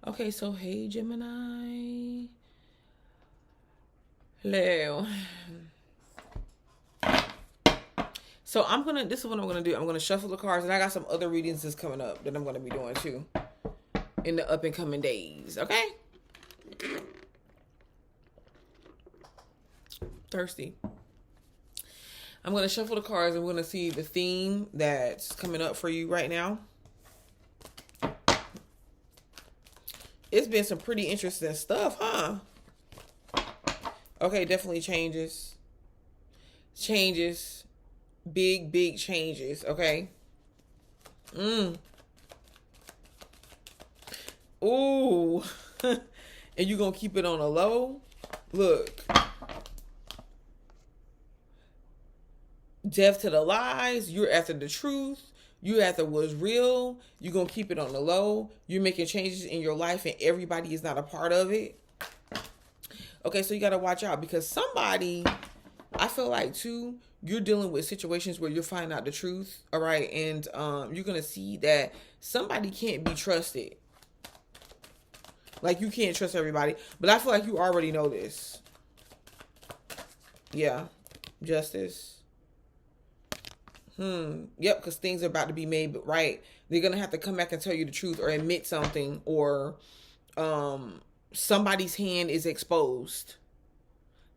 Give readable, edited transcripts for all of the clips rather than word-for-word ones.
Okay, so hey Gemini. Hello. So this is what I'm gonna do. I'm gonna shuffle the cards, and I got some other readings that's coming up that I'm gonna be doing too in the up and coming days. Okay. Thirsty. I'm gonna shuffle the cards, and we're gonna see the theme that's coming up for you right now. It's been some pretty interesting stuff, huh? Okay, definitely changes. Changes. Big changes, okay? Ooh. And you gonna keep it on a low? Look. Death to the lies. You're after the truth. You after what's real. You're gonna keep it on the low. You're making changes in your life and everybody is not a part of it. Okay, so you gotta watch out because somebody, I feel like too, you're dealing with situations where you're finding out the truth, all right? And you're gonna see that somebody can't be trusted. Like you can't trust everybody. But I feel like you already know this. Yeah. Justice. Yep, because things are about to be made right. They're gonna have to come back and tell you the truth or admit something, or somebody's hand is exposed.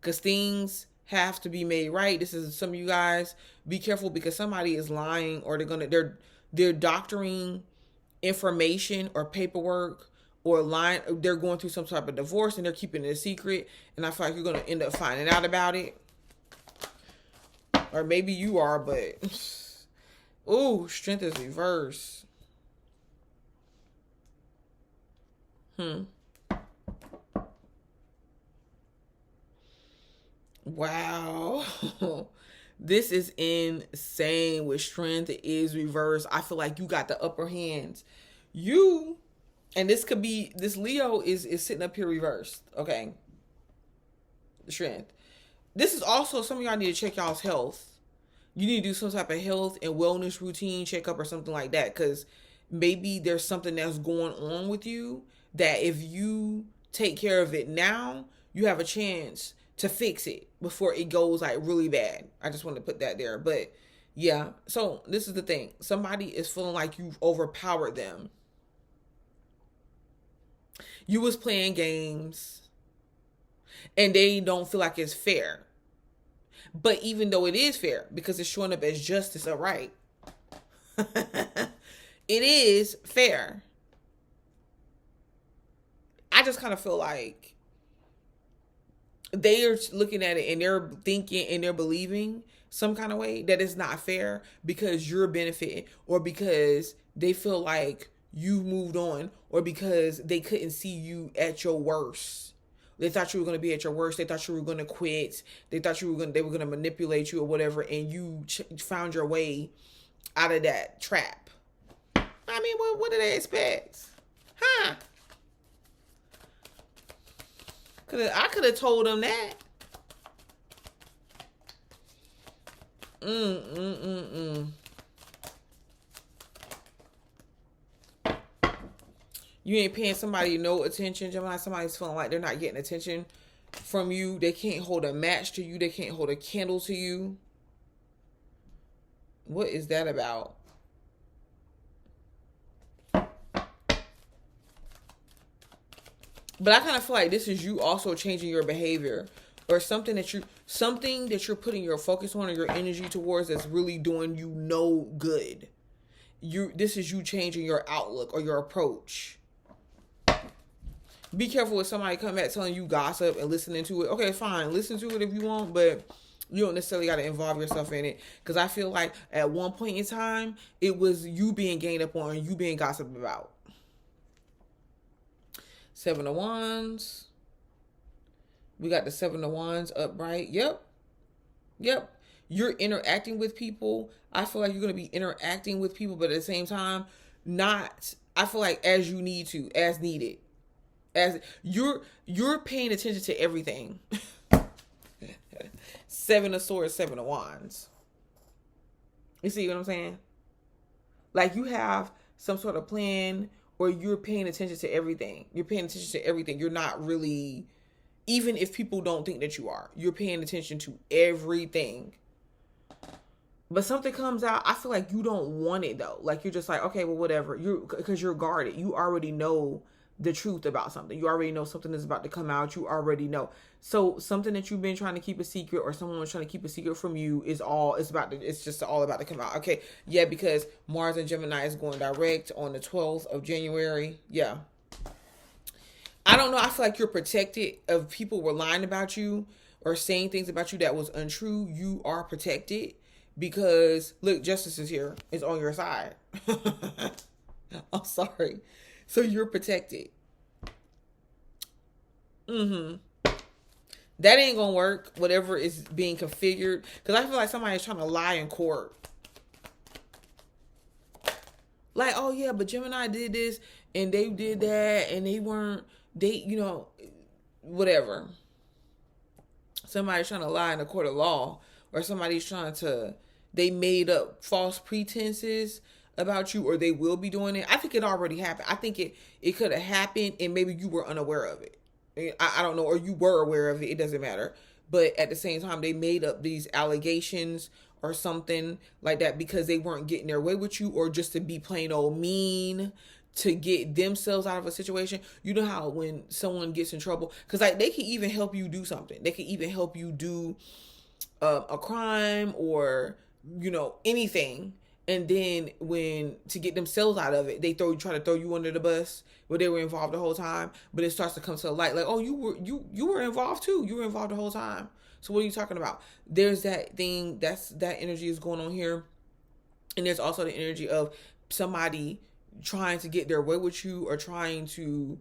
Because things have to be made right. This is some of you guys, be careful because somebody is lying, or they're doctoring information or paperwork, or lying. They're going through some type of divorce and they're keeping it a secret. And I feel like you're gonna end up finding out about it. Or maybe you are, but ooh, strength is reverse. Wow. This is insane. With strength is reverse. I feel like you got the upper hands. You, and this could be, this Leo is sitting up here reversed. Okay. Strength. This is also, some of y'all need to check y'all's health. You need to do some type of health and wellness routine checkup or something like that, because maybe there's something that's going on with you that if you take care of it now, you have a chance to fix it before it goes like really bad. I just want to put that there. But yeah, so this is the thing. Somebody is feeling like you've overpowered them. You was playing games and they don't feel like it's fair. But even though it is fair, because it's showing up as justice, all right, it is fair. I just kind of feel like they are looking at it and they're thinking and they're believing some kind of way that it's not fair because you're benefiting, or because they feel like you moved on, or because they couldn't see you at your worst. They thought you were going to be at your worst. They thought you were going to quit. They thought they were going to manipulate you or whatever, and you found your way out of that trap. I mean, what did they expect? Huh? I could have told them that. You ain't paying somebody no attention, Gemini. Somebody's feeling like they're not getting attention from you. They can't hold a match to you. They can't hold a candle to you. What is that about? But I kind of feel like this is you also changing your behavior, or something that you're putting your focus on or your energy towards that's really doing you no good. This is you changing your outlook or your approach. Be careful with somebody coming back telling you gossip and listening to it. Okay, fine, listen to it if you want, but you don't necessarily got to involve yourself in it. Because I feel like at one point in time, it was you being gained up on, you being gossiped about. 7 of Wands. We got the 7 of Wands upright. Yep. You're interacting with people. I feel like you're going to be interacting with people, but at the same time, not, I feel like as you need to, as needed. As you're paying attention to everything. 7 of Swords, 7 of Wands. You see what I'm saying? Like you have some sort of plan or you're paying attention to everything. You're paying attention to everything. You're not really, even if people don't think that you are, you're paying attention to everything. But something comes out, I feel like you don't want it though. Like you're just like, okay, well, whatever. Because you're guarded. You already know the truth about something. You already know something is about to come out. You already know. So something that you've been trying to keep a secret, or someone was trying to keep a secret from you, it's just all about to come out. Okay. Yeah, because Mars and Gemini is going direct on the 12th of January. Yeah. I don't know. I feel like you're protected. If people were lying about you or saying things about you that was untrue, you are protected because look, justice is here. It's on your side. I'm sorry. So you're protected. That ain't gonna work. Whatever is being configured, because I feel like somebody's trying to lie in court. Like, oh yeah, but Gemini did this and they did that and they whatever. Somebody's trying to lie in a court of law, or somebody's they made up false pretenses about you, or they will be doing it. I think it already happened. I think it could have happened and maybe you were unaware of it. I don't know, or you were aware of it. It doesn't matter. But at the same time, they made up these allegations or something like that because they weren't getting their way with you, or just to be plain old mean to get themselves out of a situation. You know how when someone gets in trouble, because like they can even help you do something. They can even help you do a crime or anything. And then when to get themselves out of it, they try to throw you under the bus where they were involved the whole time. But it starts to come to the light, like, oh, you were involved too. You were involved the whole time. So what are you talking about? There's that thing, that energy is going on here. And there's also the energy of somebody trying to get their way with you, or trying to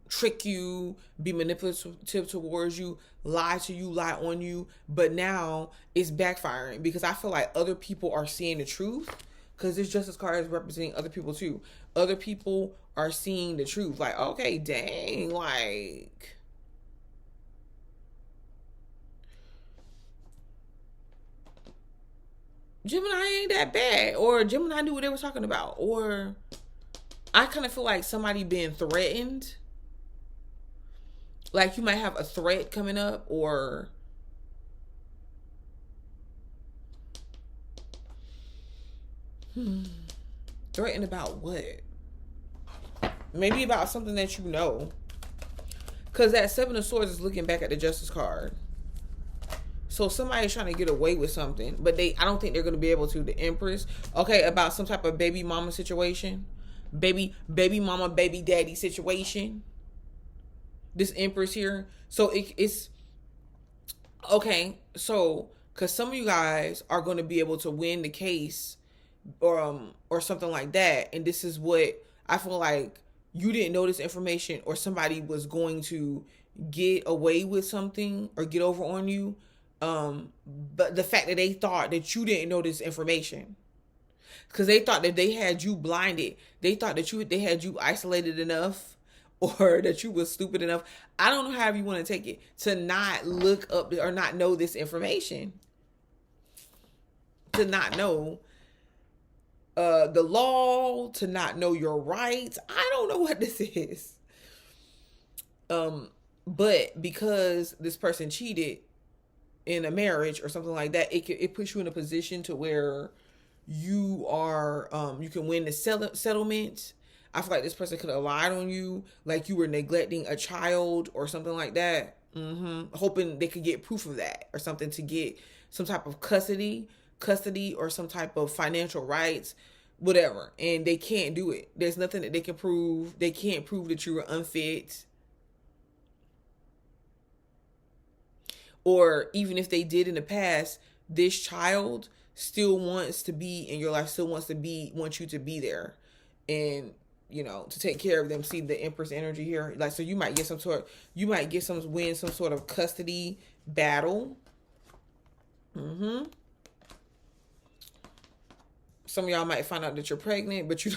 trick you, be manipulative towards you, lie to you, lie on you. But now it's backfiring because I feel like other people are seeing the truth, because this justice card is representing other people too. Other people are seeing the truth, like, okay, dang, like Gemini ain't that bad, or Gemini knew what they were talking about, or I kind of feel like somebody being threatened. Like you might have a threat coming up, or threatened about what? Maybe about something that you know. Because that Seven of Swords is looking back at the Justice card. So somebody's trying to get away with something, but I don't think they're going to be able to. The Empress, okay, about some type of baby mama situation. Baby mama, baby daddy situation. This Empress here. So it's okay. So because some of you guys are going to be able to win the case, or something like that. And this is what I feel like you didn't know this information, or somebody was going to get away with something or get over on you. But the fact that they thought that you didn't know this information, because they thought that they had you blinded. They thought that they had you isolated enough, or that you was stupid enough. I don't know how you want to take it, to not look up or not know this information, to not know the law, to not know your rights. I don't know what this is. But because this person cheated in a marriage or something like that, it puts you in a position to where you are you can win the settlement. I feel like this person could have lied on you, like you were neglecting a child or something like that. Hoping they could get proof of that or something, to get some type of custody or some type of financial rights, whatever. And they can't do it. There's nothing that they can prove. They can't prove that you were unfit. Or even if they did in the past, this child still wants to be in your life, still wants you to be there, and to take care of them. See the Empress energy here, like, so you might win some sort of custody battle. Some of y'all might find out that you're pregnant, but you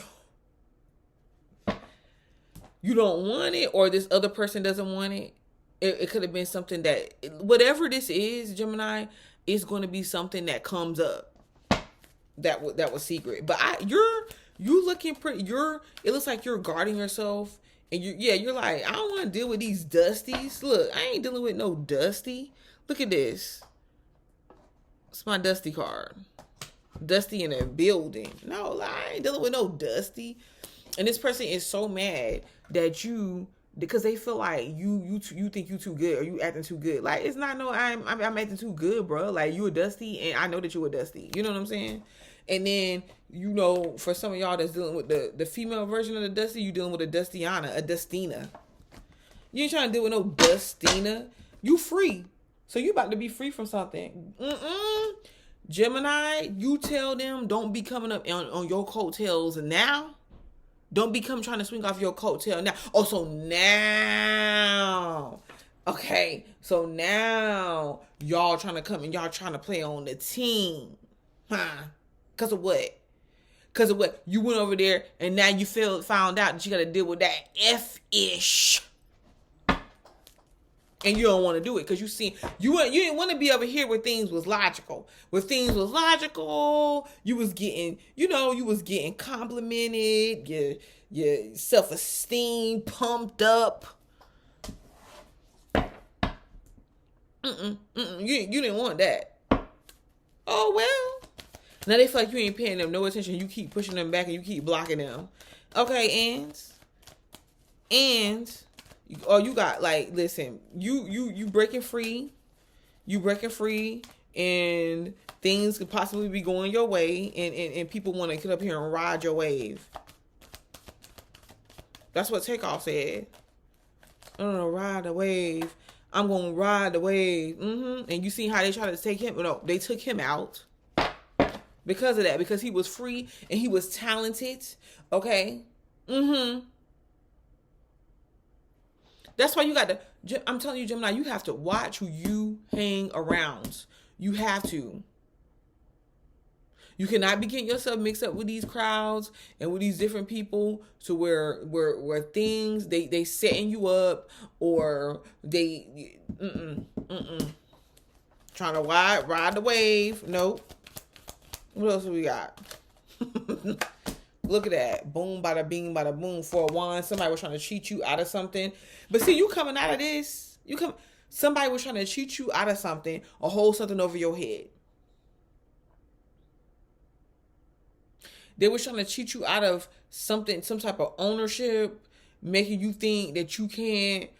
don't want it, or this other person doesn't want it. It could have been something that, whatever this is, Gemini, is going to be something that comes up that was secret. But You looking pretty. It looks like you're guarding yourself, and you're like, I don't want to deal with these dusties. Look, I ain't dealing with no dusty. Look at this. It's my dusty card. Dusty in a building. No, I ain't dealing with no dusty. And this person is so mad that because they feel like you think you too good or you acting too good. Like, it's not no I'm acting too good, bro. Like, you a dusty and I know that you a dusty. You know what I'm saying? And then, for some of y'all that's dealing with the female version of the dusty, you dealing with a dustiana, a dustina. You ain't trying to deal with no dustina. You free. So you about to be free from something. Gemini, you tell them don't be coming up on your coattails now. Don't be trying to swing off your coattail now. Oh, so now. Okay, so now y'all trying to come and y'all trying to play on the team. Huh? Because of what? Because of what? You went over there and now you found out that you got to deal with that F-ish. And you don't want to do it because you didn't want to be over here where things was logical. Where things was logical, you was getting complimented, your self-esteem pumped up. You didn't want that. Oh, well. Now they feel like you ain't paying them no attention. You keep pushing them back and you keep blocking them. Okay, and you got, like, listen, you breaking free, and things could possibly be going your way, and people want to get up here and ride your wave. That's what Takeoff said. I don't know, ride the wave. I'm gonna ride the wave. And you see how they tried to take him? No, they took him out because of that, because he was free and he was talented. Okay. That's why you got to, I'm telling you, Gemini, you have to watch who you hang around. You have to. You cannot be getting yourself mixed up with these crowds and with these different people to where things, they setting you up, or they, trying to ride the wave. Nope. What else do we got? Look at that. Boom, bada bing, bada boom. 4 of Wands. Somebody was trying to cheat you out of something. But see, you coming out of this. Somebody was trying to cheat you out of something or hold something over your head. They were trying to cheat you out of something, some type of ownership, making you think that you can't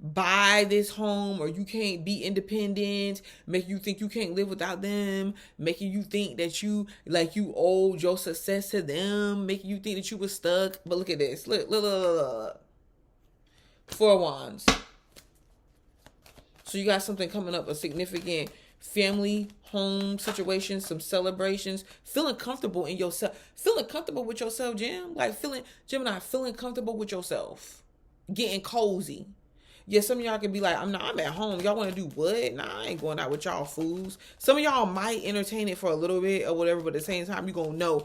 buy this home or you can't be independent, making you think you can't live without them, making you think that you owed your success to them, making you think that you were stuck. But look at this. Look. 4 of Wands. So you got something coming up, a significant family, home situation, some celebrations, feeling comfortable in yourself, feeling comfortable with yourself, Gemini, feeling comfortable with yourself, getting cozy. Yeah, some of y'all can be like, I'm at home. Y'all want to do what? Nah, I ain't going out with y'all fools. Some of y'all might entertain it for a little bit or whatever, but at the same time, you're going to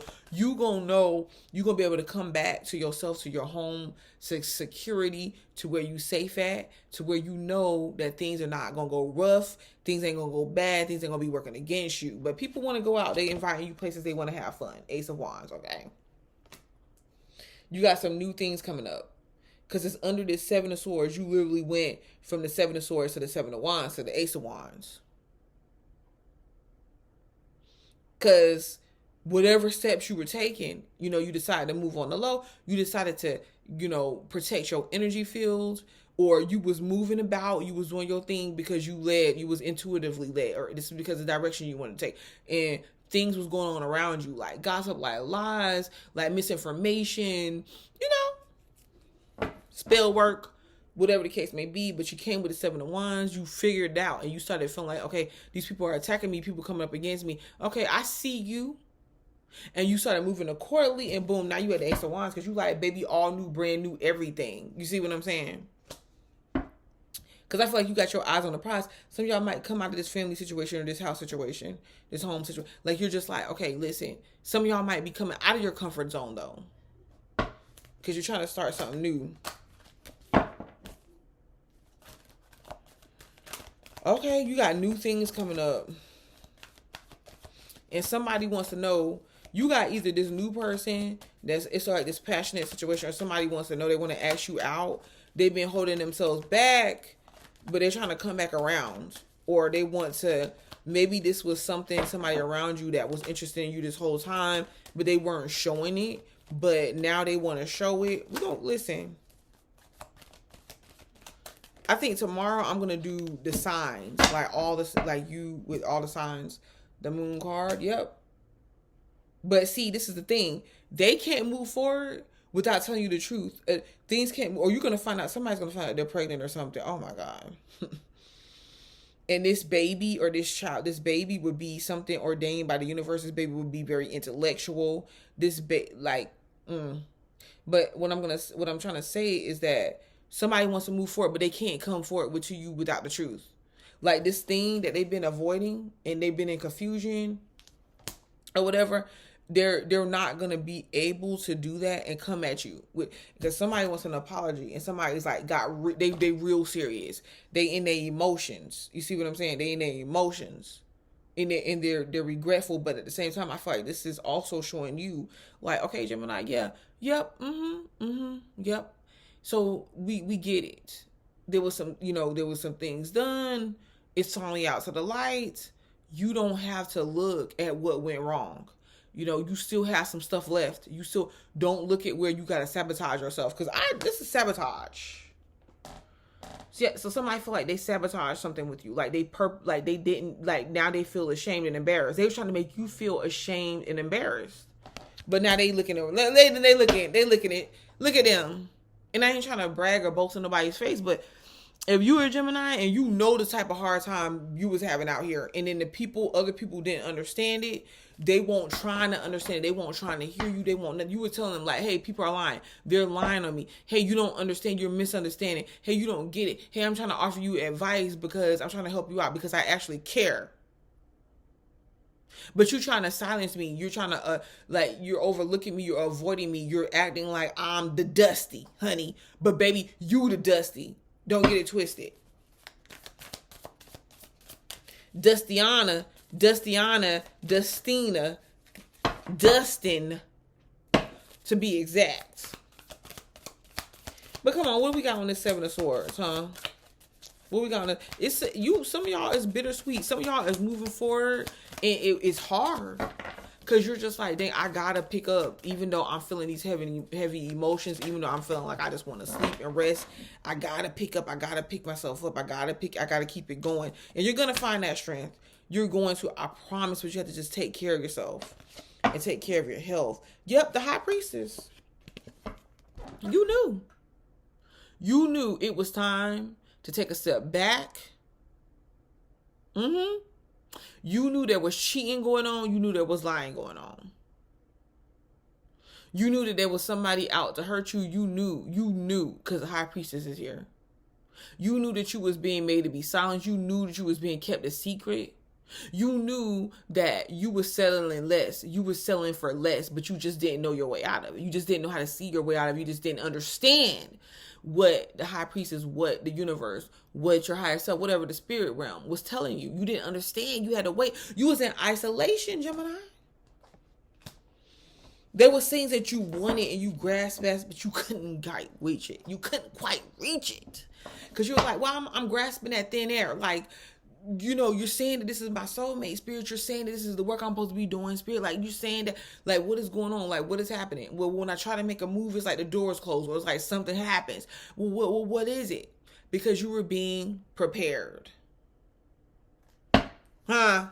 be able to come back to yourself, to your home, to security, to where you safe at, to where you know that things are not going to go rough, things ain't going to go bad, things ain't going to be working against you. But people want to go out. They invite you places they want to have fun. Ace of Wands, okay? You got some new things coming up. Because it's under this 7 of Swords. You literally went from the 7 of Swords to the 7 of Wands to the Ace of Wands. Because whatever steps you were taking, you decided to move on the low. You decided to, protect your energy field. Or you was moving about. You was doing your thing because you was intuitively led. Or this is because of the direction you want to take. And things was going on around you. Like gossip, like lies, like misinformation. Spell work, whatever the case may be, but you came with the 7 of Wands, you figured it out, and you started feeling like, okay, these people are attacking me, people coming up against me. Okay, I see you. And you started moving accordingly, and boom, now you had the Ace of Wands, because you like, baby, all new, brand new, everything. You see what I'm saying? Because I feel like you got your eyes on the prize. Some of y'all might come out of this family situation or this house situation, this home situation. Like, you're just like, okay, listen. Some of y'all might be coming out of your comfort zone, though. Because you're trying to start something new. Okay, you got new things coming up. And somebody wants to know, you got either this new person It's like this passionate situation, or somebody wants to know, they want to ask you out. They've been holding themselves back, but they're trying to come back around, or they want to. Maybe this was somebody around you that was interested in you this whole time, but they weren't showing it. But now they want to show it. We don't listen. I think tomorrow I'm gonna do the signs, like all this, like you with all the signs, the moon card. Yep. But see, this is the thing. They can't move forward without telling you the truth. Things can't, or you're gonna find out, somebody's gonna find out they're pregnant or something. Oh my god. And this baby or this child, this baby would be something ordained by the universe. This baby would be very intellectual. But what I'm trying to say is that somebody wants to move forward, but they can't come forward to you without the truth. Like this thing that they've been avoiding and they've been in confusion or whatever, they're not gonna be able to do that and come at you with, because somebody wants an apology and somebody's like they real serious. They in their emotions. You see what I'm saying? They in their emotions. And they're regretful, but at the same time, I feel like this is also showing you, like, okay, Gemini, yeah, yep, yep. So we get it. There was some things done. It's finally out to the light. You don't have to look at what went wrong. You still have some stuff left. You still don't look at where you gotta sabotage yourself, because this is sabotage. So somebody feel like they sabotage something with you, like they didn't, like now they feel ashamed and embarrassed. They were trying to make you feel ashamed and embarrassed, but now they looking at it. Look at them. And I ain't trying to brag or boast in nobody's face, but if you were a Gemini and you know the type of hard time you was having out here, and then other people didn't understand it, they won't trying to understand it. They won't trying to hear you. You were telling them like, hey, people are lying. They're lying on me. Hey, you don't understand. You're misunderstanding. Hey, you don't get it. Hey, I'm trying to offer you advice because I'm trying to help you out because I actually care. But you're trying to silence me. You're trying to, you're overlooking me. You're avoiding me. You're acting like I'm the Dusty, honey. But baby, you the Dusty. Don't get it twisted. Dustina, Dustin, to be exact. But come on, what do we got on this Seven of Swords, huh? What we got on this? Some of y'all is bittersweet. Some of y'all is moving forward, and it's hard. Because you're just like, dang, I gotta pick up, even though I'm feeling these heavy emotions, even though I'm feeling like I just want to sleep and rest. I gotta pick up. I gotta pick myself up. I gotta keep it going. And you're gonna find that strength. You're going to, I promise, but you have to just take care of yourself and take care of your health. Yep, the High Priestess. You knew it was time to take a step back. You knew there was cheating going on. You knew there was lying going on. You knew that there was somebody out to hurt you. You knew, because the High Priestess is here. You knew that you was being made to be silent. You knew that you was being kept a secret. You knew that you were settling less. You were selling for less, but you just didn't know your way out of it. You just didn't know how to see your way out of it. You just didn't understand what the High Priestess, what the universe, what your higher self, whatever the spirit realm was telling you. You didn't understand. You had to wait. You was in isolation, Gemini. There was things that you wanted and you grasped at, but you couldn't quite reach it. You couldn't quite reach it. Because you were like, well, I'm grasping at thin air. Like, you're saying that this is my soulmate. Spirit, you're saying that this is the work I'm supposed to be doing. Spirit, like, you're saying that, like, what is going on? Like, what is happening? Well, when I try to make a move, it's like the door's closed, or it's like something happens. Well, what is it? Because you were being prepared. Huh?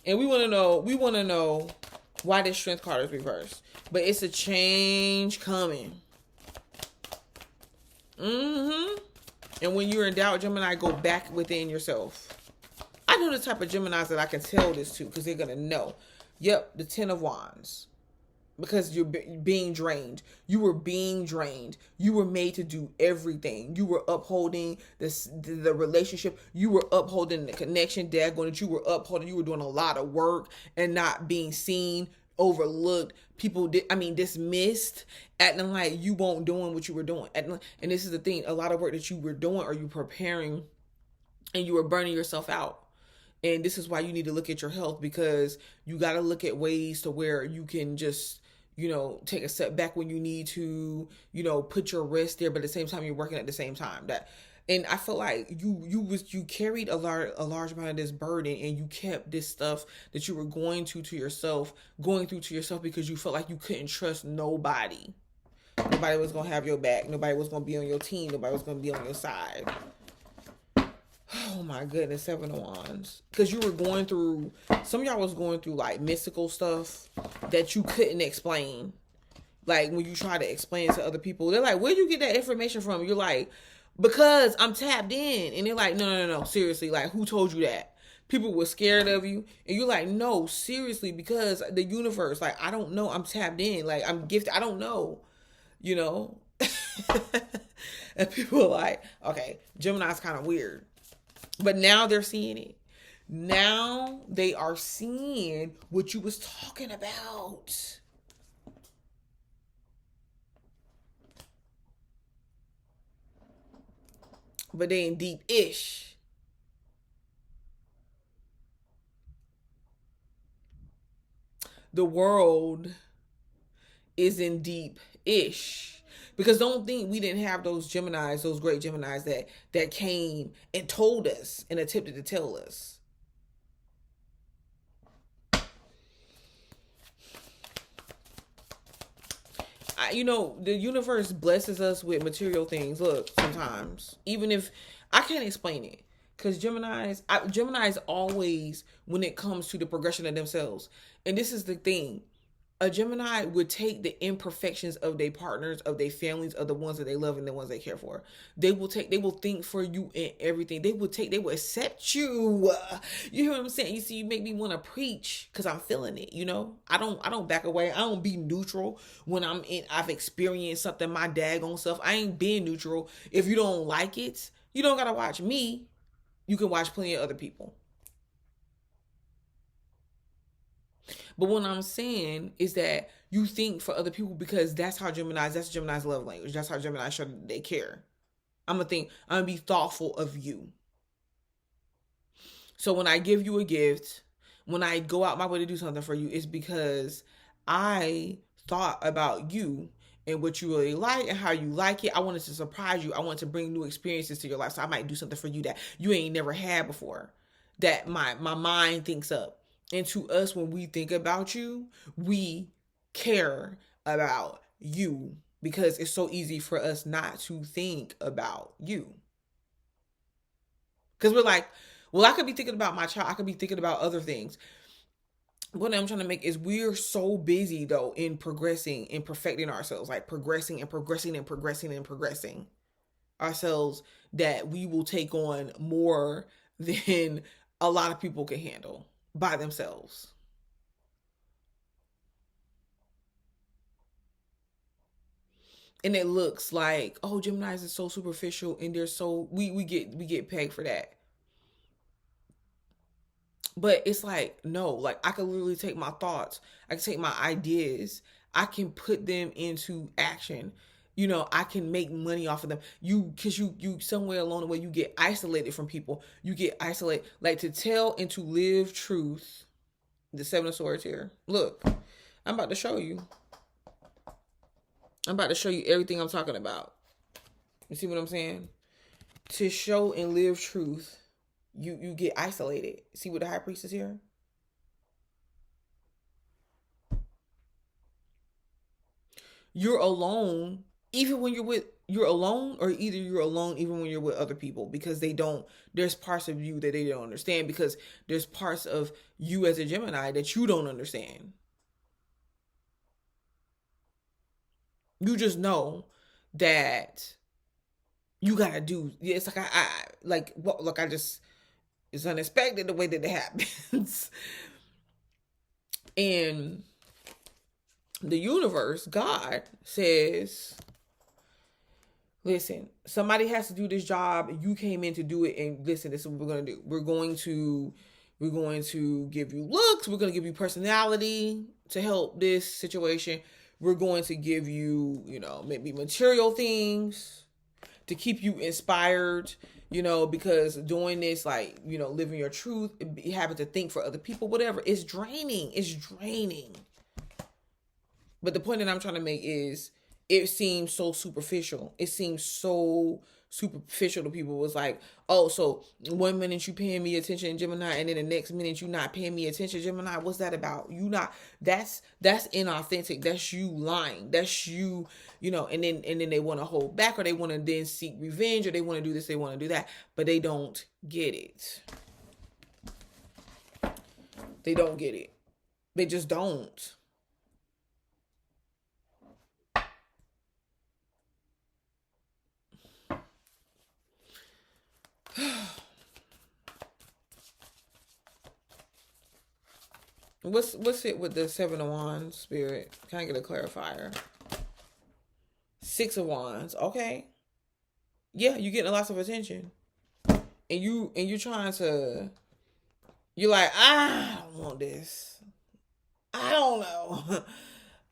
And we want to know why this Strength card is reversed. But it's a change coming. And when you're in doubt, Gemini, go back within yourself. I know the type of Geminis that I can tell this to, because they're going to know. Yep, the Ten of Wands. Because you're being drained. You were being drained. You were made to do everything. You were upholding the relationship. You were upholding the connection. That you were upholding. You were doing a lot of work and not being seen, overlooked. People dismissed, acting like you weren't doing what you were doing. And this is the thing. A lot of work that you were doing, or you preparing, and you were burning yourself out. And this is why you need to look at your health, because you got to look at ways to where you can just, take a step back when you need to, put your rest there, but at the same time you're working at the same time. That, and I feel like you carried a large amount of this burden, and you kept this stuff that you were going through to yourself, because you felt like you couldn't trust nobody. Nobody was gonna have your back. Nobody was gonna be on your team. Nobody was gonna be on your side. Oh my goodness, Seven of Wands. Because you were going through, some of y'all was going through like mystical stuff that you couldn't explain. Like when you try to explain it to other people, they're like, where'd you get that information from? You're like, because I'm tapped in. And they're like, no, seriously, like who told you that? People were scared of you. And you're like, no, seriously, because the universe, like, I don't know, I'm tapped in. Like, I'm gifted, I don't know, you know? And people are like, okay, Gemini's kind of weird. But now they're seeing it. Now they are seeing what you was talking about. But they in deep-ish. The world is in deep-ish. Because don't think we didn't have those Geminis, those great Geminis that came and told us and attempted to tell us. The universe blesses us with material things. Look, sometimes, even if I can't explain it, because Gemini's always, when it comes to the progression of themselves, and this is the thing, a Gemini would take the imperfections of their partners, of their families, of the ones that they love and the ones they care for. They will think for you in everything. They will accept you. You hear what I'm saying? You see, you make me want to preach because I'm feeling it, I don't back away. I don't be neutral when I've experienced something, my daggone self. I ain't being neutral. If you don't like it, you don't got to watch me. You can watch plenty of other people. But what I'm saying is that you think for other people, because that's Gemini's love language. That's how Gemini show they care. I'm gonna be thoughtful of you. So when I give you a gift, when I go out my way to do something for you, it's because I thought about you and what you really like and how you like it. I wanted to surprise you. I want to bring new experiences to your life. So I might do something for you that you ain't never had before, that my mind thinks up. And to us, when we think about you, we care about you, because it's so easy for us not to think about you. Because we're like, well, I could be thinking about my child. I could be thinking about other things. What I'm trying to make is, we're so busy, though, in progressing and perfecting ourselves, like progressing and progressing and progressing and progressing ourselves, that we will take on more than a lot of people can handle by themselves. And it looks like, oh, Gemini's is so superficial, and they're so we get pegged for that. But it's like, no, like I could literally take my thoughts, I can take my ideas, I can put them into action. I can make money off of them. Because you somewhere along the way, you get isolated from people. You get isolated, like, to tell and to live truth. The Seven of Swords here. Look, I'm about to show you. I'm about to show you everything I'm talking about. You see what I'm saying? To show and live truth, you get isolated. See what the High Priestess here? You're alone even when you're alone, or either you're alone even when you're with other people, because there's parts of you that they don't understand, because there's parts of you as a Gemini that you don't understand. You just know that you gotta do. It's like I like what look. I just it's unexpected the way that it happens, and the universe, God says, listen, somebody has to do this job. You came in to do it, and listen, this is what we're gonna do. We're going to give you looks. We're gonna give you personality to help this situation. We're going to give you, maybe material things to keep you inspired. because doing this, like, living your truth, having to think for other people, whatever, it's draining. It's draining. But the point that I'm trying to make is, it seems so superficial. It seems so superficial to people. It was like, oh, so 1 minute you paying me attention, Gemini, and then the next minute you not paying me attention, Gemini. What's that about? You not, that's inauthentic. That's you lying. That's you, and then they want to hold back, or they want to then seek revenge, or they want to do this, they want to do that, but they don't get it. They don't get it. They just don't. What's it with the 7 of Wands, Spirit? Can I get a clarifier? 6 of Wands. Okay. Yeah, you're getting lots of attention, and you're trying to. You're like, I don't want this. I don't know.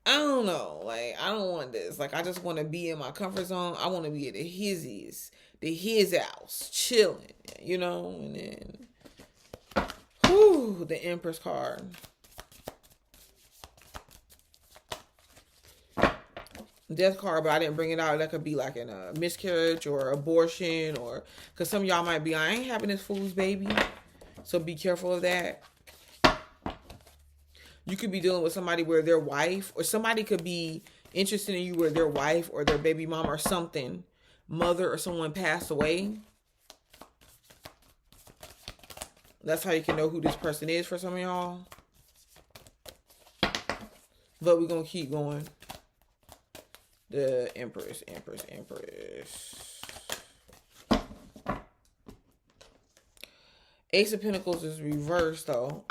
I don't know. Like, I don't want this. Like, I just want to be in my comfort zone. I want to be at his house, chilling, and then, the Empress card. Death card, but I didn't bring it out. That could be like in a miscarriage or abortion, or because some of y'all might be, I ain't having this fool's baby. So be careful of that. You could be dealing with somebody where their wife, or somebody could be interested in you where their wife or their baby mom or something, mother or someone passed away. That's how you can know who this person is for some of y'all. But we're going to keep going. The Empress. Ace of Pentacles is reversed though.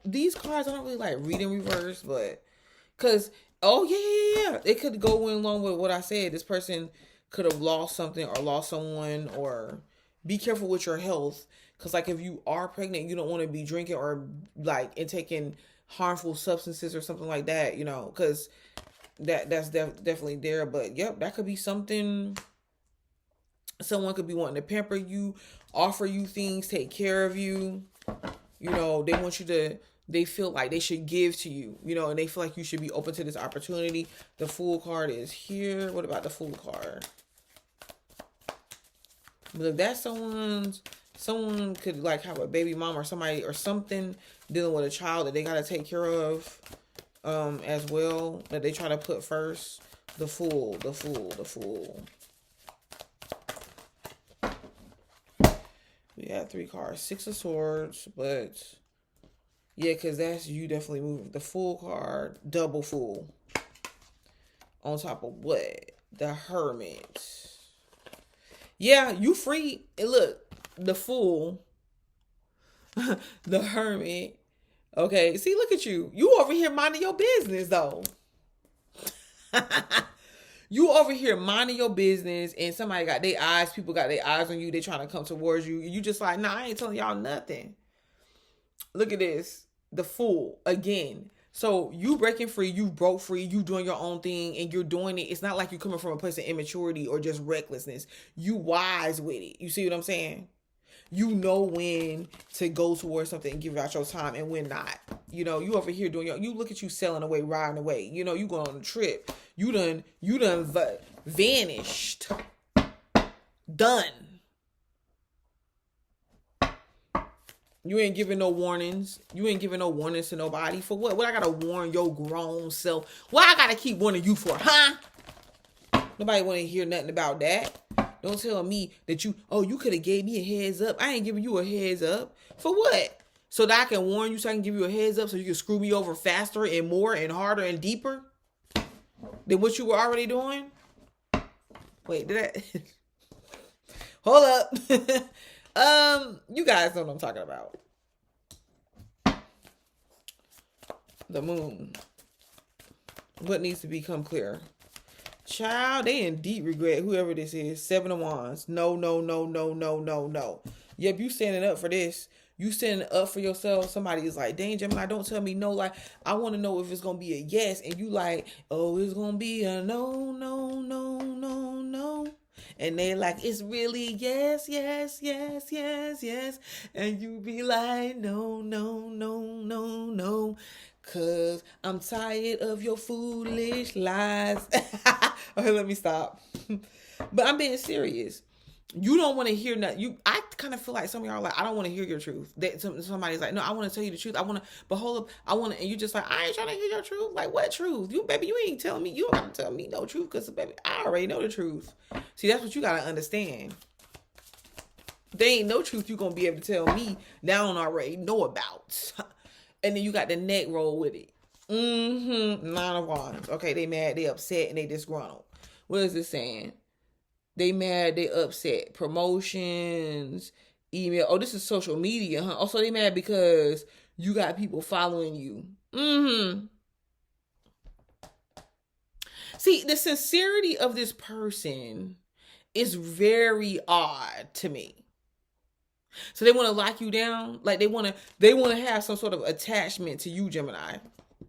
These cards I don't really like reading reverse, but because yeah. It could go in along with what I said. This person could have lost something or lost someone, or be careful with your health. Because like if you are pregnant, you don't want to be drinking or like and taking harmful substances or something like that, because that's definitely there. But yep, that could be something. Someone could be wanting to pamper you, offer you things, take care of you. They want you to, they feel like they should give to you, and they feel like you should be open to this opportunity. The Fool card is here. What about the Fool card? But if that's someone could like have a baby mom or somebody or something dealing with a child that they got to take care of as well, that they try to put first. The Fool. We had 3 cards. 6 of Swords, but yeah, because that's you definitely moving. The Fool card, double Fool. On top of what? The Hermit. Yeah, you free. And look, the Fool, the Hermit. Okay, see, look at you. You over here minding your business, though. You over here minding your business, and somebody got their eyes, people got their eyes on you. They trying to come towards you. You just like, nah, I ain't telling y'all nothing. Look at this. The Fool again. So you breaking free, you broke free, you doing your own thing, and you're doing it. It's not like you're coming from a place of immaturity or just recklessness. You wise with it. You see what I'm saying? You know when to go towards something and give out your time and when not. You over here doing you look at you selling away, riding away. You going on a trip. You done vanished. Done. You ain't giving no warnings. You ain't giving no warnings to nobody. For what? What I gotta warn your grown self? What I gotta keep warning you for, huh? Nobody want to hear nothing about that. Don't tell me that you could have gave me a heads up. I ain't giving you a heads up. For what? So that I can warn you, so I can give you a heads up so you can screw me over faster and more and harder and deeper than what you were already doing? Wait, did I? Hold up. You guys know what I'm talking about. The Moon. What needs to become clear? Child, they in deep regret, whoever this is. 7 of Wands. No. Yep, you standing up for this. You standing up for yourself. Somebody is like, dang, Gemini, don't tell me no. Like, I want to know if it's going to be a yes. And you like, oh, it's going to be a no. And they like, it's really yes, yes, yes, yes, yes. And you be like, no, no, no, no, no. Cause I'm tired of your foolish lies. Okay, let me stop. But I'm being serious. You don't want to hear nothing. I kind of feel like some of y'all are like, I don't want to hear your truth. That somebody's like, no, I want to tell you the truth. I want to, but hold up, I want to, and you just like, I ain't trying to hear your truth. Like, what truth? You, baby, you ain't telling me. You don't got to tell me no truth, because, baby, I already know the truth. See, that's what you got to understand. There ain't no truth you gonna be able to tell me that I don't already know about. And then you got the neck roll with it. Nine of Wands. Okay, they mad, they upset, and they disgruntled. What is this saying? They mad, they upset. Promotions, email. Oh, this is social media, huh? Also, they mad because you got people following you. See, the sincerity of this person is very odd to me. So they want to lock you down, like they want to have some sort of attachment to you, Gemini,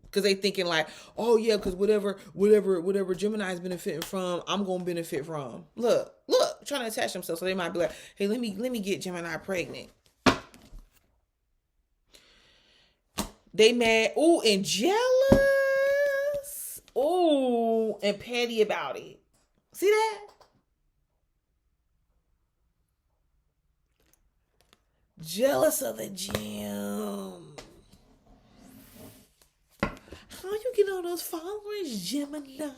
because they thinking like, oh yeah, because whatever Gemini is benefiting from, I'm gonna benefit from. Look, trying to attach themselves. So they might be like, hey, let me get Gemini pregnant. They mad, ooh, and jealous, ooh, and petty about it. See that? Jealous of the gem. How you get all those followers, Gemini?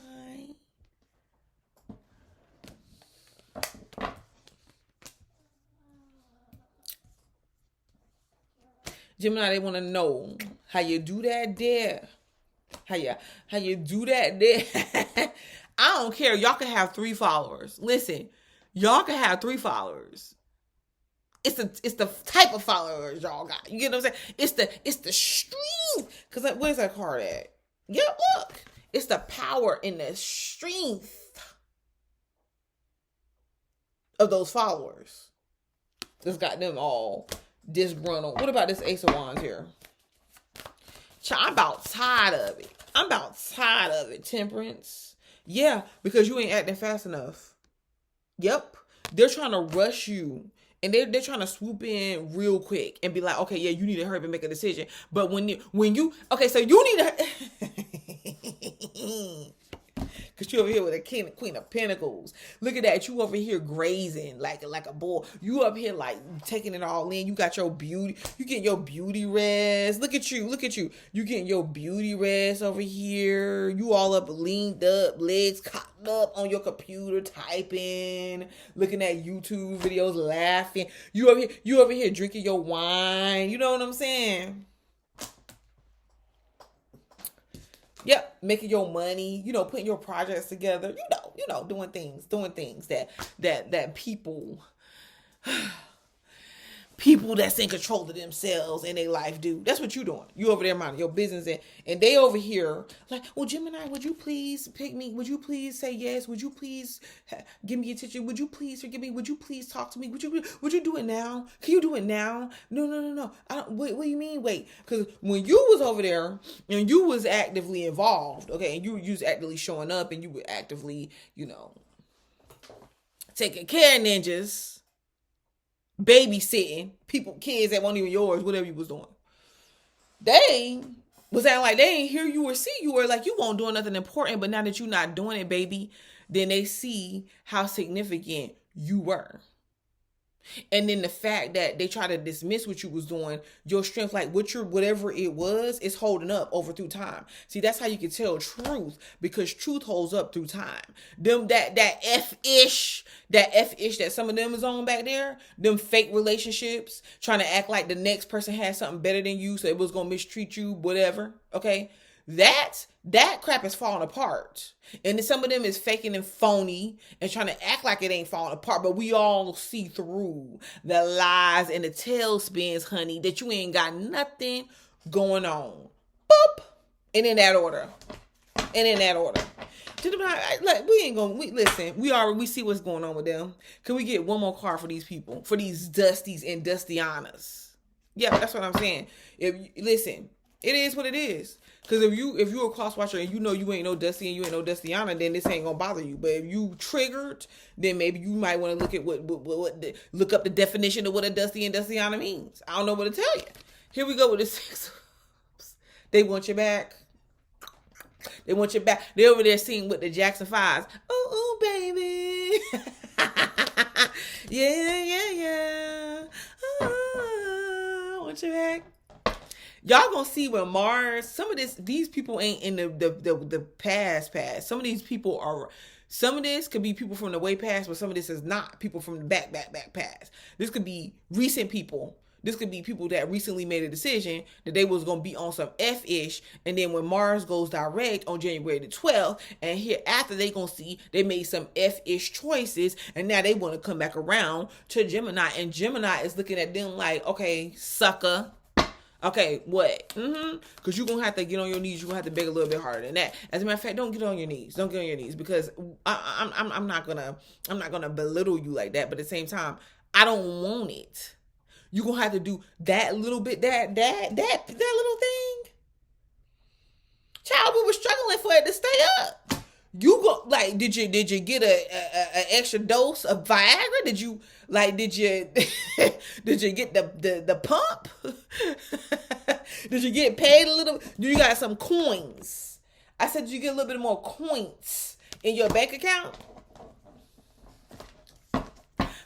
Gemini, they want to know how you do that there. How you do that there. I don't care. Y'all can have 3 followers. Listen, y'all can have 3 followers. It's the type of followers y'all got. You get what I'm saying? It's the strength. Cause where's that card at? Yeah, look. It's the power and the strength of those followers that's got them all disgruntled. What about this Ace of Wands here? I'm about tired of it. I'm about tired of it, Temperance. Yeah, because you ain't acting fast enough. Yep. They're trying to rush you. And they're trying to swoop in real quick and be like, okay, yeah, you need to hurry up and make a decision. But when you okay, so you need to, because you over here with a Queen of Pentacles. Look at that. You over here grazing like a bull. You up here like taking it all in. You got your beauty. You getting your beauty rest. Look at you. You getting your beauty rest over here. You all up, leaned up, legs cocked up on your computer, typing, looking at YouTube videos, laughing. You over here drinking your wine. You know what I'm saying? Yep, making your money, putting your projects together, doing things that people that's in control of themselves and their life do. That's what you doing. You over there minding your business, and they over here like, well, Gemini, would you please pick me? Would you please say yes? Would you please give me attention? Would you please forgive me? Would you please talk to me? Would you do it now? Can you do it now? No. I don't. What do you mean? Wait, because when you was over there and you was actively involved, okay, and you was actively showing up and you were actively, taking care of ninjas, babysitting kids that weren't even yours, whatever you was doing. They was acting like they ain't hear you or see you, or like you won't do nothing important. But now that you're not doing it, baby, then they see how significant you were. And then the fact that they try to dismiss what you was doing, your strength, like whatever it was, is holding up over through time. See, that's how you can tell truth, because truth holds up through time. Them that F-ish that some of them is on back there, them fake relationships, trying to act like the next person has something better than you, so it was gonna mistreat you, whatever. Okay. That crap is falling apart. And then some of them is faking and phony and trying to act like it ain't falling apart. But we all see through the lies and the tailspins, honey, that you ain't got nothing going on. Boop. And in that order. Like, listen, we see what's going on with them. Can we get one more card for these people? For these Dusties and Dustianas? Yeah, that's what I'm saying. Listen, it is what it is. Because if you a cross watcher and you know you ain't no Dusty and you ain't no Dustiana, then this ain't gonna bother you. But if you triggered, then maybe you might want to look at look up the definition of what a Dusty and Dustiana means. I don't know what to tell you. Here we go with the six. They want you back. They want you back. They over there singing with the Jackson 5s. Ooh, baby. yeah. I want you back. Y'all gonna see when Mars, some of these people ain't in the past. Some of these people are, some of this could be people from the way past, but some of this is not people from the back past. This could be recent people. This could be people that recently made a decision that they was gonna be on some F-ish, and then when Mars goes direct on January the 12th, and here after they gonna see they made some F-ish choices, and now they want to come back around to Gemini, and Gemini is looking at them like, okay, sucker. Okay, what? Because you're going to have to get on your knees. You're going to have to beg a little bit harder than that. As a matter of fact, don't get on your knees. Don't get on your knees, because I'm not gonna belittle you like that. But at the same time, I don't want it. You're going to have to do that little bit, that little thing. Child, we were struggling for it to stay up. You go like, did you get a extra dose of Viagra? Did you did you get the pump? Did you get paid a little? Do you got some coins? I said, did you get a little bit more coins in your bank account?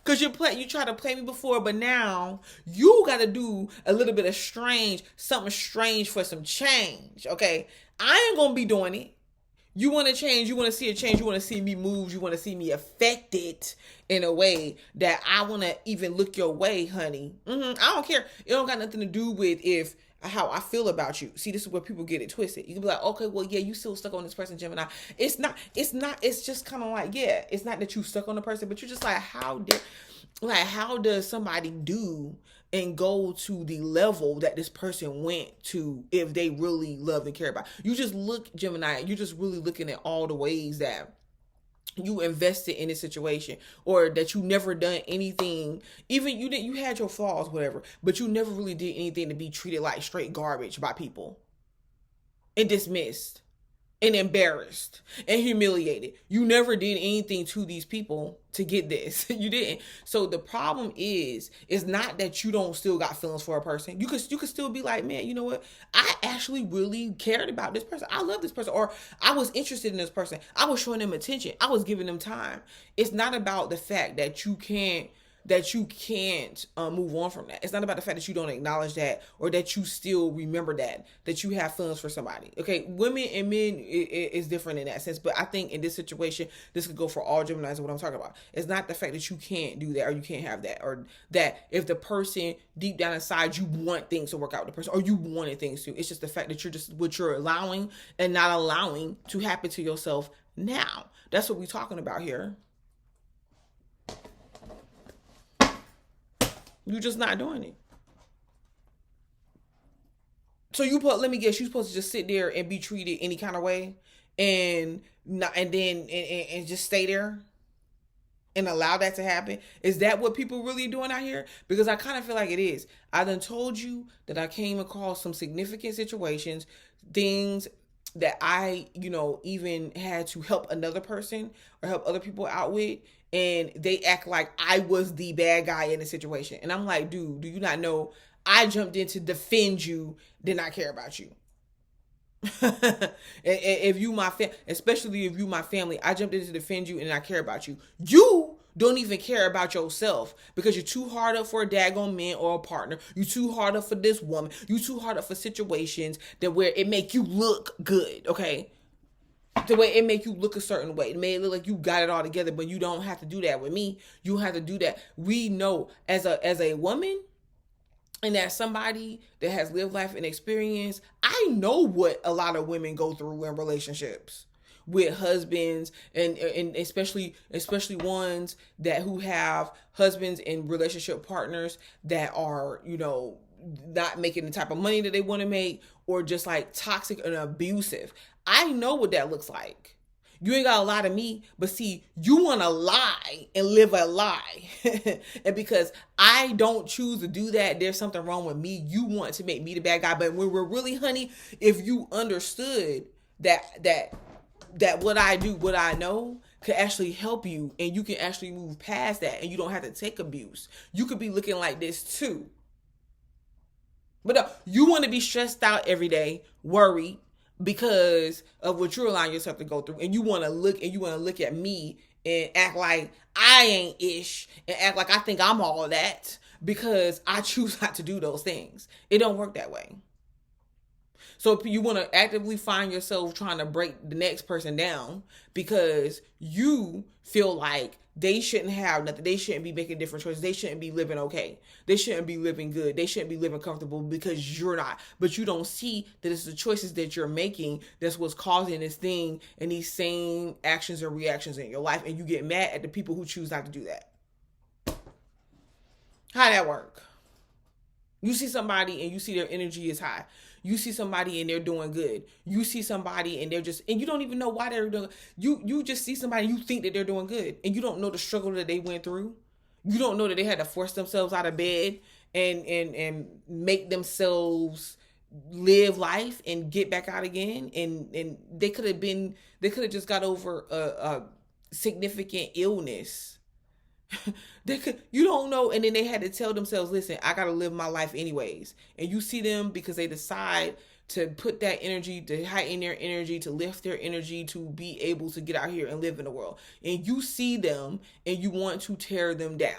Cause you try to play me before, but now you got to do a little bit of something strange for some change. Okay, I ain't gonna be doing it. You want to change. You want to see a change. You want to see me move. You want to see me affected in a way that I want to even look your way, honey. I don't care. It don't got nothing to do with how I feel about you. See, this is where people get it twisted. You can be like, okay, well, yeah, you still stuck on this person, Gemini. It's not. It's just kind of like, yeah, it's not that you stuck on the person, but you're just like, how does somebody do and go to the level that this person went to if they really love and care about you? Just look, Gemini, you're just really looking at all the ways that you invested in this situation, or that you never done anything. Even you had your flaws, whatever, but you never really did anything to be treated like straight garbage by people and dismissed and embarrassed and humiliated. You never did anything to these people to get this. You didn't. So the problem is not that you don't still got feelings for a person. You could still be like, man, you know what? I actually really cared about this person. I love this person, or I was interested in this person. I was showing them attention. I was giving them time. It's not about the fact that you can't move on from that. It's not about the fact that you don't acknowledge that, or that you still remember that you have feelings for somebody. Okay, women and men is different in that sense, but I think in this situation, this could go for all Geminis. What I'm talking about, it's not the fact that you can't do that, or you can't have that, or that if the person deep down inside you want things to work out with the person, or you wanted things to. It's just the fact that you're just what you're allowing and not allowing to happen to yourself now. That's what we're talking about here. You're just not doing it. So let me guess, you're supposed to just sit there and be treated any kind of way, and just stay there and allow that to happen? Is that what people really doing out here? Because I kind of feel like it is. I done told you that I came across some significant situations, things that I, even had to help another person or help other people out with, and they act like I was the bad guy in the situation. And I'm like, dude, do you not know I jumped in to defend you, did not care about you? If you especially if you my family, I jumped in to defend you and I care about you. You don't even care about yourself because you're too hard up for a daggone man or a partner. You too hard up for this woman. You too hard up for situations that where it make you look good, okay? The way it make you look a certain way. It may look like you got it all together, but you don't have to do that with me. You don't have to do that. We know as a woman, and as somebody that has lived life and experience, I know what a lot of women go through in relationships with husbands, and especially ones who have husbands and relationship partners that are, not making the type of money that they want to make, or just like toxic and abusive. I know what that looks like. You ain't got to lie to me, but see, you want to lie and live a lie. And because I don't choose to do that, there's something wrong with me. You want to make me the bad guy. But when we're really, honey, if you understood that what I do, what I know, could actually help you, and you can actually move past that, and you don't have to take abuse. You could be looking like this too. But no, you want to be stressed out every day, worried because of what you're allowing yourself to go through, and you want to look at me and act like I ain't ish, and act like I think I'm all that because I choose not to do those things. It don't work that way. So if you want to actively find yourself trying to break the next person down because you feel like they shouldn't have nothing, they shouldn't be making different choices, they shouldn't be living okay, they shouldn't be living good, they shouldn't be living comfortable because you're not. But you don't see that it's the choices that you're making that's what's causing this thing and these same actions or reactions in your life, and you get mad at the people who choose not to do that. How that work? You see somebody and you see their energy is high. You see somebody and they're doing good. You see somebody and they're just, and you don't even know why they're doing. You just see somebody and you think that they're doing good, and you don't know the struggle that they went through. You don't know that they had to force themselves out of bed and make themselves live life and get back out again. And they could have just got over a significant illness. You don't know, and then they had to tell themselves, listen, I gotta live my life anyways. And you see them because they decide to put that energy, to heighten their energy, to lift their energy, to be able to get out here and live in the world. And you see them and you want to tear them down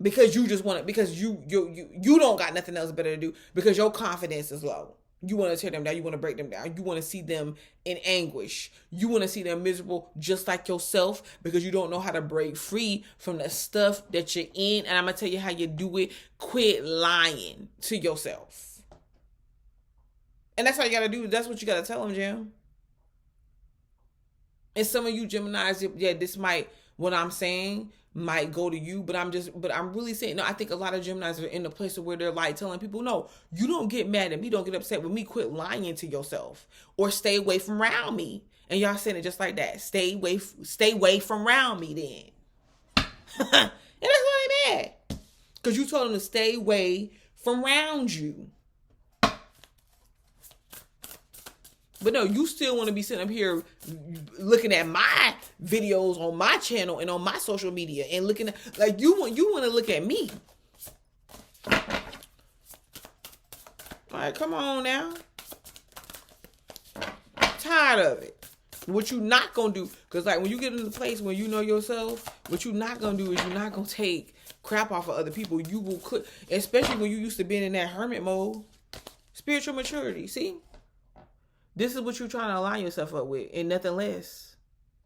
because you just want it, because you don't got nothing else better to do, because your confidence is low. You want to tear them down. You want to break them down. You want to see them in anguish. You want to see them miserable just like yourself, because you don't know how to break free from the stuff that you're in. And I'm going to tell you how you do it. Quit lying to yourself. And that's how you got to do. That's what you got to tell them, Jim. And some of you Geminis, yeah, this might, what I'm saying might go to you, but I'm really saying, no, I think a lot of Geminis are in the place where they're like telling people, no, you don't get mad at me, don't get upset with me, quit lying to yourself, or stay away from around me. And y'all saying it just like that. Stay away from around me then. And that's why they mad. Because you told them to stay away from around you. But no, you still want to be sitting up here looking at my videos on my channel and on my social media and looking at, like, you want to look at me. All right, come on now. I'm tired of it. What you not going to do, because like when you get in the place where you know yourself, what you not going to do is you're not going to take crap off of other people. You will quit, especially when you used to being in that hermit mode. Spiritual maturity, see? This is what you're trying to align yourself up with, and nothing less.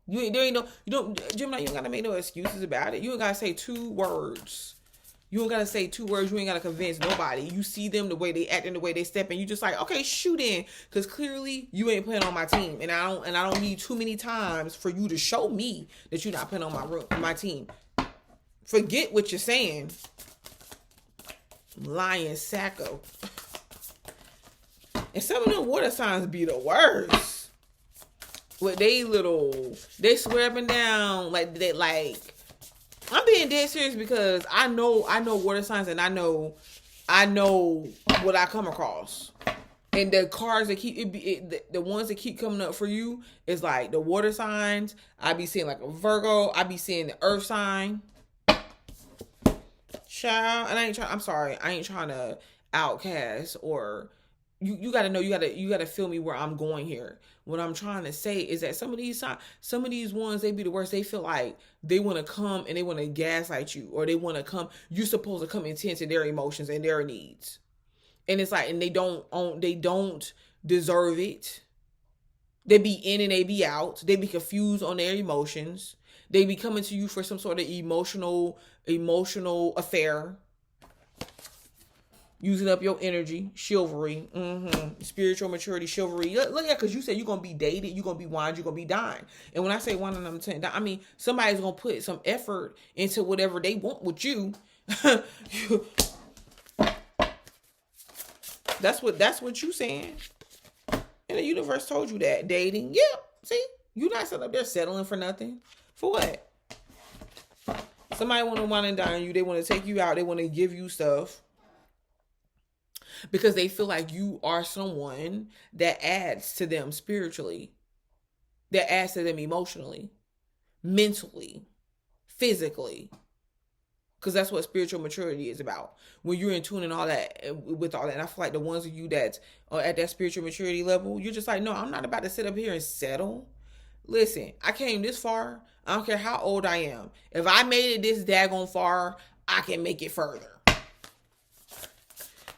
Gemini, you don't gotta make no excuses about it. You ain't gotta say 2 words. You don't gotta say 2 words. You ain't gotta convince nobody. You see them the way they act and the way they step, and you just like, okay, shoot in, because clearly you ain't playing on my team, and I don't need too many times for you to show me that you're not playing on my team. Forget what you're saying, lying sacco. And some of them water signs be the worst. With they swear up and down like they like. I'm being dead serious because I know water signs, and I know what I come across. And the cards that the ones that keep coming up for you is like the water signs. I be seeing like a Virgo. I be seeing the earth sign. Child, and I ain't trying to outcast or. You gotta know, you gotta feel me where I'm going here. What I'm trying to say is that some of these ones, they be the worst. They feel like they want to come and they want to gaslight you, or they want to come. You're supposed to come into their emotions and their needs, and it's like, and they don't deserve it. They be in and they be out. They be confused on their emotions. They be coming to you for some sort of emotional affair. Using up your energy, chivalry, spiritual maturity, chivalry. Look at, because you said you're going to be dated, you're going to be wined, you're going to be dined. And when I say wine, I'm telling you, I mean, somebody's going to put some effort into whatever they want with you. That's what you saying. And the universe told you that. Dating, yeah. See, you're not sitting up there settling for nothing. For what? Somebody want to wine and dine you. They want to take you out. They want to give you stuff because they feel like you are someone that adds to them spiritually, that adds to them emotionally, mentally, physically. Because that's what spiritual maturity is about. When you're in tune and all that, with all that. And I feel like the ones of you that are at that spiritual maturity level, you're just like, no, I'm not about to sit up here and settle. Listen, I came this far. I don't care how old I am. If I made it this daggone far, I can make it further.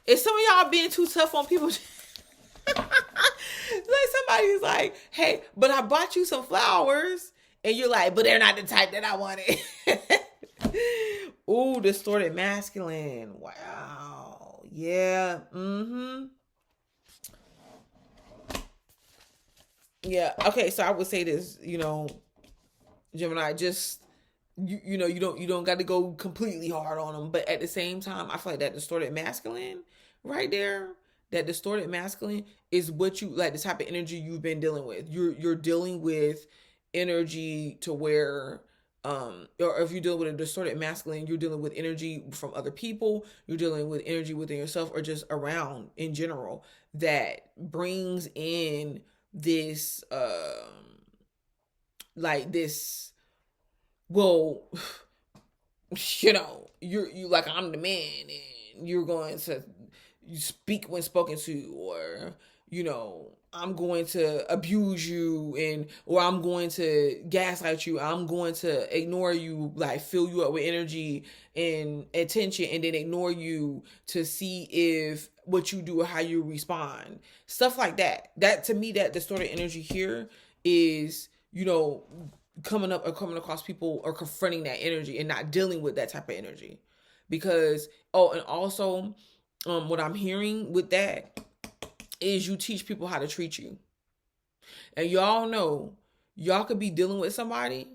If some of y'all being too tough on people, like somebody's like, hey, but I bought you some flowers. And you're like, but they're not the type that I wanted. Ooh, distorted masculine. Wow. Yeah. Mm-hmm. Yeah. Okay, so I would say this, Gemini, just you don't got to go completely hard on them, but at the same time, I feel like that distorted masculine right there, that distorted masculine is what you like, the type of energy you've been dealing with. You're dealing with energy to where or if you're dealing with a distorted masculine, you're dealing with energy from other people, you're dealing with energy within yourself or just around in general that brings in this like this, well, you like, I'm the man and you're going to speak when spoken to, or I'm going to abuse you, or I'm going to gaslight you, I'm going to ignore you, like fill you up with energy and attention and then ignore you to see if what you do or how you respond, stuff like that to me, that distorted energy here is coming up or coming across people or confronting that energy and not dealing with that type of energy. Because and also what I'm hearing with that is you teach people how to treat you. And y'all know, y'all could be dealing with somebody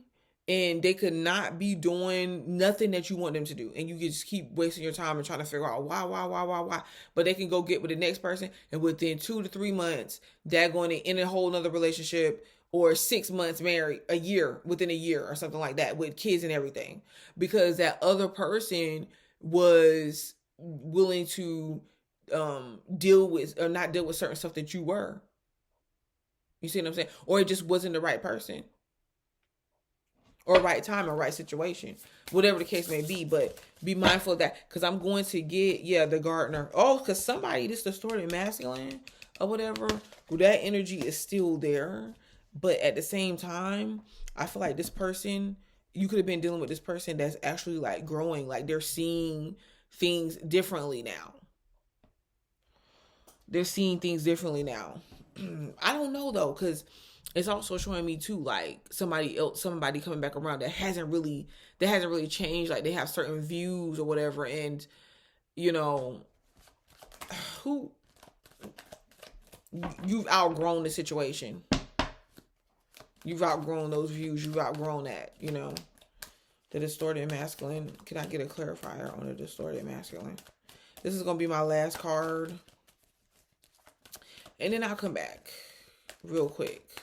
and they could not be doing nothing that you want them to do. And you can just keep wasting your time and trying to figure out why. But they can go get with the next person, and within 2 to 3 months, they're going to end a whole nother relationship, or 6 months married, a year, within a year or something like that, with kids and everything. Because that other person was willing to deal with or not deal with certain stuff that you were. You see what I'm saying? Or it just wasn't the right person, or right time, or right situation, whatever the case may be. But be mindful of that, because I'm going to get the gardener. Oh, because somebody, this distorted masculine or whatever, well, that energy is still there. But at the same time, I feel like this person, you could have been dealing with this person that's actually like growing, like they're seeing things differently now. They're seeing things differently now. I don't know though, because it's also showing me too, like somebody coming back around that hasn't really changed. Like they have certain views or whatever, and who you've outgrown the situation. You've outgrown those views. You've outgrown that, The distorted masculine. Can I get a clarifier on the distorted masculine? This is going to be my last card. And then I'll come back real quick.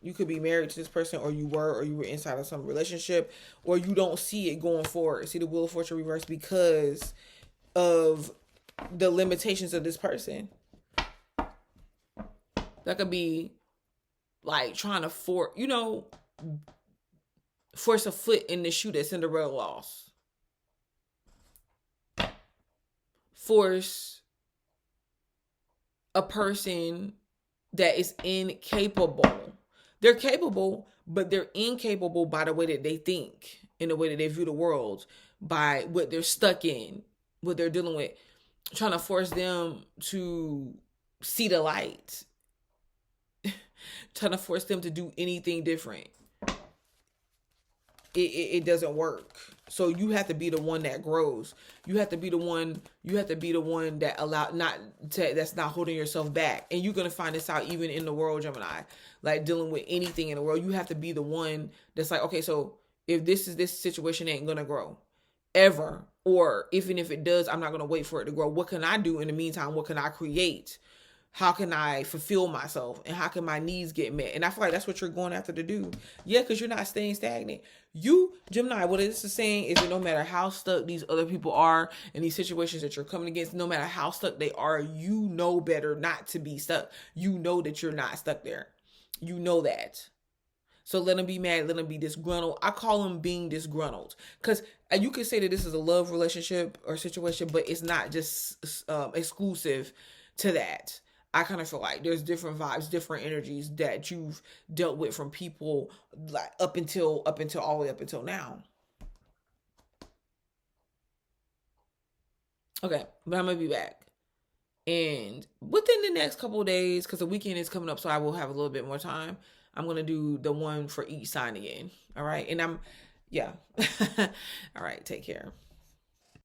You could be married to this person, or you were inside of some relationship, or you don't see it going forward. See the Wheel of Fortune reverse because of the limitations of this person. That could be like trying to force a foot in the shoe that Cinderella lost. Force a person that is incapable. They're capable, but they're incapable by the way that they think, in the way that they view the world, by what they're stuck in, what they're dealing with. Trying to force them to see the light. Trying to force them to do anything different. It doesn't work. So you have to be the one that grows. You have to be the one that that's not holding yourself back. And you're going to find this out even in the world, Gemini. Like dealing with anything in the world, you have to be the one that's like, okay, so if this situation ain't going to grow ever, or even if it does, I'm not going to wait for it to grow. What can I do in the meantime? What can I create How can I fulfill myself, and how can my needs get met? And I feel like that's what you're going after to do. Yeah, because you're not staying stagnant. You, Gemini, what this is saying is that no matter how stuck these other people are in these situations that you're coming against, no matter how stuck they are, you know better not to be stuck. You know that you're not stuck there. You know that. So let them be mad, let them be disgruntled. I call them being disgruntled. Because you could say that this is a love relationship or situation, but it's not just exclusive to that. I kind of feel like there's different vibes, different energies that you've dealt with from people like up until all the way up until now. Okay, but I'm gonna be back. And within the next couple of days, because the weekend is coming up, so I will have a little bit more time. I'm gonna do the one for each sign again. All right, and yeah. All right, take care.